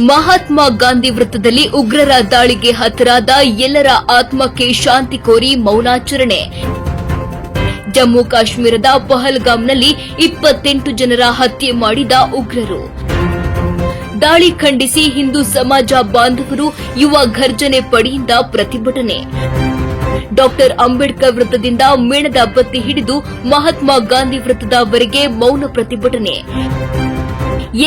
ಮಹಾತ್ಮ ಗಾಂಧಿ ವೃತ್ತದಲ್ಲಿ ಉಗ್ರರ ದಾಳಿಗೆ ಹತರಾದ ಎಲ್ಲರ ಆತ್ಮಕ್ಕೆ ಶಾಂತಿ ಕೋರಿ ಮೌನಾಚರಣೆ. ಜಮ್ಮು ಕಾಶ್ಮೀರದ ಪಹಲ್ಗಾಮ್ನಲ್ಲಿ 28 ಜನರ ಹತ್ಯೆ ಮಾಡಿದ ಉಗ್ರರು. ದಾಳಿ ಖಂಡಿಸಿ ಹಿಂದೂ ಸಮಾಜ ಬಾಂಧವರು ಯುವ ಘರ್ಜನೆ ಪಡೆಯಿಂದ ಪ್ರತಿಭಟನೆ. ಡಾಕ್ಟರ್ ಅಂಬೇಡ್ಕರ್ ವೃತ್ತದಿಂದ ಮೇಣದ ಬತ್ತಿ ಹಿಡಿದು ಮಹಾತ್ಮ ಗಾಂಧಿ ವೃತ್ತದವರೆಗೆ ಮೌನ ಪ್ರತಿಭಟನೆ.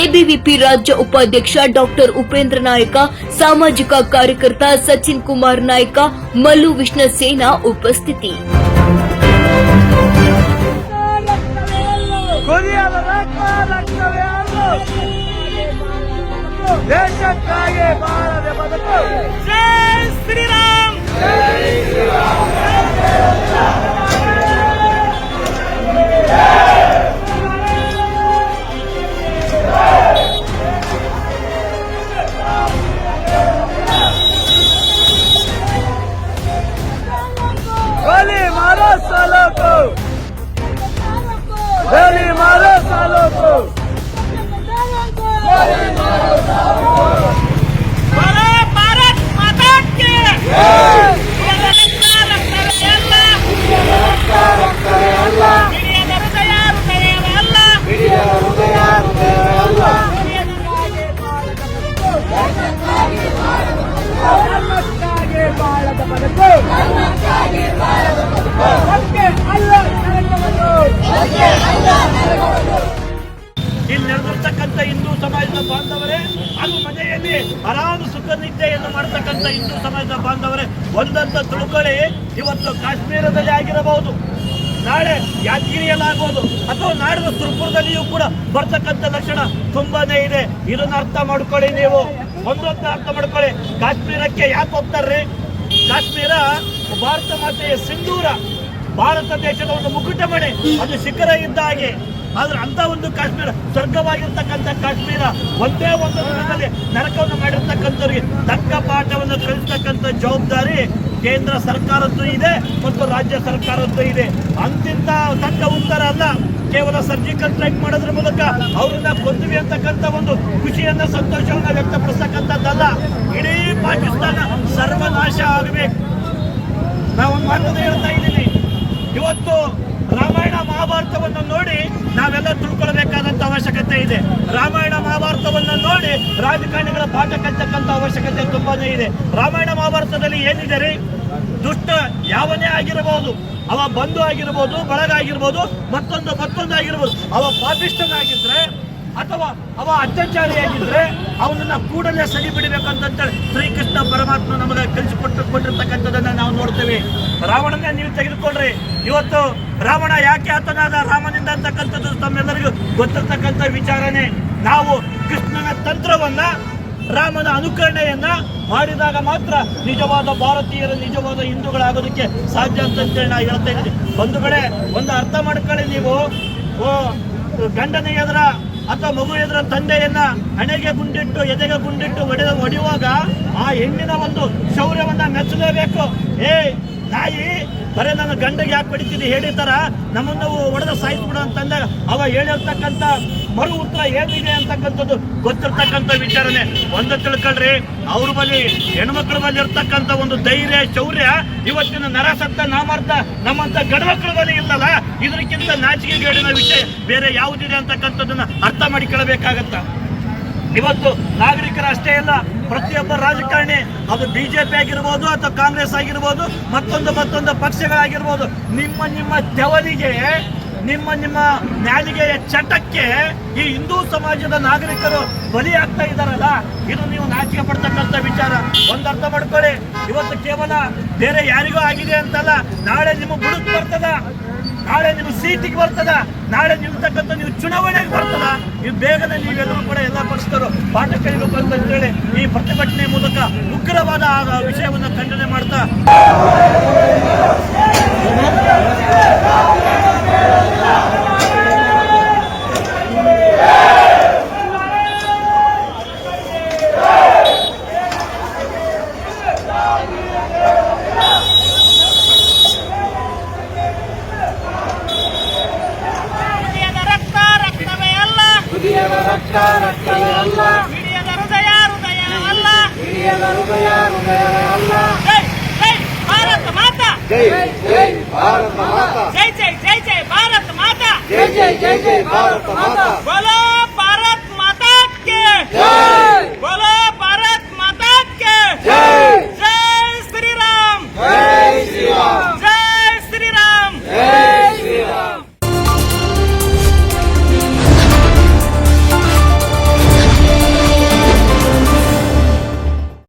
ಎಬಿವಿಪಿ ರಾಜ್ಯ ಉಪಾಧ್ಯಕ್ಷ ಡಾಕ್ಟರ್ ಉಪೇಂದ್ರ ನಾಯಕ, ಸಾಮಾಜಿಕ ಕಾರ್ಯಕರ್ತ ಸಚಿನ್ ಕುಮಾರ್ ನಾಯಕ, ಮಲ್ಲು ವಿಷ್ಣುಸೇನಾ ಉಪಸ್ಥಿತಿ. ದೇಶಕ್ಕಾಗಿ ಬಾಳದ ಬದುಕು. ಜೈ ಶ್ರೀರಾಮ್. गोली मारो सालों को, गोली मारो सालों को, गोली मारो सालों को। भारत माता की ಬಾಳದ ಬದುಕು. ಇಲ್ಲಿ ನಡೆದಿರ್ತಕ್ಕಂಥ ಹಿಂದೂ ಸಮಾಜದ ಬಾಂಧವರೇ, ಅದು ಮನೆಯಲ್ಲಿ ಆರಾಮ ಸುಖ ನಿದ್ದೆಯನ್ನು ಮಾಡತಕ್ಕಂಥ ಹಿಂದೂ ಸಮಾಜದ ಬಾಂಧವರೇ, ಒಂದಂತ ತಿಳ್ಕೊಳ್ಳಿ. ಇವತ್ತು ಕಾಶ್ಮೀರದಲ್ಲಿ ಆಗಿರಬಹುದು, ನಾಳೆ ಯಾದಗಿರಿಯಲ್ಲಾಗಬಹುದು, ಅಥವಾ ನಾಡಿನ ಸುರ್ಪುರದಲ್ಲಿಯೂ ಕೂಡ ಬರ್ತಕ್ಕಂಥ ಲಕ್ಷಣ ತುಂಬಾನೇ ಇದೆ. ಇದನ್ನ ಅರ್ಥ ಮಾಡ್ಕೊಳ್ಳಿ. ನೀವು ಒಂದೊಂದು ಅರ್ಥ ಮಾಡ್ಕೊಳ್ಳಿ. ಕಾಶ್ಮೀರಕ್ಕೆ ಯಾಕೆ ಹೋಗ್ತಾರ್ರಿ? ಕಾಶ್ಮೀರ ಭಾರತ ಮಾತೆಯ ಸಿಂಧೂರ, ಭಾರತ ದೇಶದ ಒಂದು ಮುಕುಟಮಣೆ, ಅದು ಶಿಖರ ಇದ್ದ ಹಾಗೆ. ಆದ್ರೆ ಅಂತ ಒಂದು ಕಾಶ್ಮೀರ, ಸ್ವರ್ಗವಾಗಿರ್ತಕ್ಕಂಥ ಕಾಶ್ಮೀರ, ಒಂದೇ ಒಂದು ದಿನದಲ್ಲಿ ನರಕವನ್ನು ಮಾಡಿರ್ತಕ್ಕಂಥವ್ರಿಗೆ ತಕ್ಕ ಪಾಠವನ್ನು ಕಲಿಸ್ತಕ್ಕಂಥ ಜವಾಬ್ದಾರಿ ಕೇಂದ್ರ ಸರ್ಕಾರದ್ದು ಇದೆ ಮತ್ತು ರಾಜ್ಯ ಸರ್ಕಾರದ್ದು ಇದೆ. ಅಂತಿಂತ ತಕ್ಕ ಉತ್ತರ ಅಲ್ಲ. ಕೇವಲ ಸರ್ಜಿಕಲ್ ಸ್ಟ್ರೈಕ್ ಮಾಡೋದ್ರ ಮೂಲಕ ಅವರನ್ನ ಕೊಂದ್ವಿ ಅಂತಕ್ಕಂಥ ಒಂದು ಖುಷಿಯನ್ನ, ಸಂತೋಷವನ್ನ ವ್ಯಕ್ತಪಡಿಸ್ತಕ್ಕಂಥದ್ದಲ್ಲ. ಇಡೀ ಪಾಕಿಸ್ತಾನ ಸರ್ವನಾಶ ಆಗಬೇಕು. ನಾವೊಂದು ಮಾತನ್ನು ಹೇಳ್ತಾ ಇದ್ದೀನಿ. ಇವತ್ತು ರಾಮಾಯಣ ಮಹಾಭಾರತವನ್ನು ನೋಡಿ ನಾವೆಲ್ಲ ತಿಳ್ಕೊಳ್ಬೇಕಾದಂತ ಅವಶ್ಯಕತೆ ಇದೆ. ರಾಮಾಯಣ ಮಹಾಭಾರತವನ್ನು ನೋಡಿ ರಾಜಕಾರಣಿಗಳ ಪಾಠ ಕಲಿತಕ್ಕಂಥ ಅವಶ್ಯಕತೆ ತುಂಬಾನೇ ಇದೆ. ರಾಮಾಯಣ ಮಹಾಭಾರತದಲ್ಲಿ ಏನಿದೆ ರೀ? ದುಷ್ಟ ಯಾವನೇ ಆಗಿರಬಹುದು, ಅವ ಬಂಧು ಆಗಿರ್ಬೋದು, ಬಳಗ ಆಗಿರ್ಬೋದು, ಮತ್ತೊಂದು ಆಗಿರ್ಬೋದು, ಅವ ಪಾಪಿಷ್ಠನಾಗಿದ್ರೆ ಅಥವಾ ಅವ ಅತ್ಯಾಚಾರಿಯಾಗಿದ್ರೆ ಅವನನ್ನ ಕೂಡಲೇ ಸರಿ ಬಿಡಬೇಕಂತೇಳಿ ಶ್ರೀಕೃಷ್ಣ ಪರಮಾತ್ಮ ನಮಗೆ ಕಲಿಸಿಕೊಟ್ಟಿರ್ತಕ್ಕಂಥದ್ದನ್ನ ನಾವು ನೋಡ್ತೇವೆ. ರಾವಣನೇ ನೀವು ತೆಗೆದುಕೊಂಡ್ರಿ. ಇವತ್ತು ರಾವಣ ಯಾಕೆ ಹತನಾದ ರಾಮನಿಂದ ಅಂತಕ್ಕಂಥದ್ದು ತಮ್ಮೆಲ್ಲರಿಗೂ ಗೊತ್ತಿರ್ತಕ್ಕಂಥ ವಿಚಾರನೆ. ನಾವು ಕೃಷ್ಣನ ತಂತ್ರವನ್ನ, ರಾಮನ ಅನುಕರಣೆಯನ್ನ ಮಾಡಿದಾಗ ಮಾತ್ರ ನಿಜವಾದ ಭಾರತೀಯರು, ನಿಜವಾದ ಹಿಂದೂಗಳಾಗೋದಕ್ಕೆ ಸಾಧ್ಯ ಅಂತೇಳಿ ನಾ ಹೇಳ್ತಾ ಇದ್ದೀನಿ. ಬಂಧುಗಳೇ, ಒಂದು ಅರ್ಥ ಮಾಡ್ಕೊಳ್ಳಿ. ನೀವು ಗಂಡನ ಎದುರ ಅಥವಾ ಮಗು ಎದುರ ತಂದೆಯನ್ನ ಹಣೆಗೆ ಗುಂಡಿಟ್ಟು, ಎದೆಗೆ ಗುಂಡಿಟ್ಟು ಹೊಡೆಯುವಾಗ ಆ ಹೆಣ್ಣಿನ ಒಂದು ಶೌರ್ಯವನ್ನ ಮೆಚ್ಚಲೇಬೇಕು. ನಾಯಿ ಬರೇ ನನ್ನ ಗಂಡಗೆ ಯಾಕೆ ಹೊಡಿತೀನಿ ಹೇಳಿರ್ತಾರ, ನಮ್ಮನ್ನು ಹೊಡೆದ ಸಾಯಿಸ್ಬಿಡು ಅಂತಂದಾಗ ಅವ ಹೇಳಿರ್ತಕ್ಕಂಥ ಮರು ಉತ್ತರ ಏನಿದೆ ಅಂತಕ್ಕಂಥದ್ದು ಗೊತ್ತಿರ್ತಕ್ಕಂಥ ವಿಚಾರನೆ. ಒಂದು ತಿಳ್ಕೊಳ್ರಿ, ಅವ್ರ ಬಳಿ ಹೆಣ್ಮಕ್ಳ ಬಳಿ ಇರ್ತಕ್ಕಂಥ ಒಂದು ಧೈರ್ಯ, ಶೌರ್ಯ ಇವತ್ತಿನ ನರಸತ್ತ ನಾಮಾರ್ಥ ನಮ್ಮಂತ ಗಂಡ್ಮಕ್ಳ ಬಳಿ ಇಲ್ಲಲ್ಲ. ಇದಕ್ಕಿಂತ ನಾಚಿಕೆಗೇಡಿನ ವಿಷಯ ಬೇರೆ ಯಾವುದಿದೆ ಅಂತಕ್ಕಂಥದ್ದನ್ನ ಅರ್ಥ ಮಾಡಿಕೊಳ್ಳಬೇಕಾಗತ್ತ. ಇವತ್ತು ನಾಗರಿಕರ ಅಷ್ಟೇ ಇಲ್ಲ, ಪ್ರತಿಯೊಬ್ಬ ರಾಜಕಾರಣಿ, ಅದು ಬಿಜೆಪಿ ಆಗಿರ್ಬೋದು ಅಥವಾ ಕಾಂಗ್ರೆಸ್ ಆಗಿರ್ಬೋದು, ಮತ್ತೊಂದು ಪಕ್ಷಗಳಾಗಿರ್ಬೋದು, ನಿಮ್ಮ ತೆವಲಿಗೆ, ನಿಮ್ಮ ನ್ಯಾಲಿಗೆಯ ಚಟಕ್ಕೆ ಈ ಹಿಂದೂ ಸಮಾಜದ ನಾಗರಿಕರು ಬಲಿಯಾಗ್ತಾ ಇದ್ದಾರಲ್ಲ, ಇದು ನೀವು ನಾಚಿಕೆ ಪಡ್ತಕ್ಕಂಥ ವಿಚಾರ. ಒಂದು ಅರ್ಥ ಮಾಡ್ಕೊಳ್ಳಿ. ಇವತ್ತು ಕೇವಲ ಬೇರೆ ಯಾರಿಗೂ ಆಗಿದೆ ಅಂತಲ್ಲ, ನಾಳೆ ನಿಮ್ಮ ಬುಡಕ್ ಬರ್ತದ, ನಾಳೆ ನಿಮ್ಮ ಸೀಟಿಗೆ ಬರ್ತದ, ನಾಳೆ ನಿಲ್ತಕ್ಕಂಥ ನೀವು ಚುನಾವಣೆಗೆ ಬರ್ತದ. ಇದು ಬೇಗನೆ ನೀವೆಲ್ಲರೂ ಕೂಡ ಎಲ್ಲ ಪಕ್ಷದವರು ಪಾಠ ಕಲಿಬೇಕು ಅಂತ ಹೇಳಿ ಈ ಪ್ರತಿಭಟನೆ ಮೂಲಕ ಉಗ್ರವಾದ ವಿಷಯವನ್ನು ಖಂಡನೆ ಮಾಡ್ತಾ ಹಿಡಿಯದ ಹೃದಯ ಭಾರತ ಮಾತಾ ಜೈ ಜೈ ಭಾರತ ಮಾತಾ ಜೈ ಜೈ ಜೈ ಜೈ ಭಾರತ ಮಾತಾ ಜೈ ಜೈ ಜೈ ಜೈ ಭಾರತ ಮಾತಾ बोलो भारत माता के जय बोलो भारत माता के जय जय श्री राम जय श्री राम जय श्री राम जय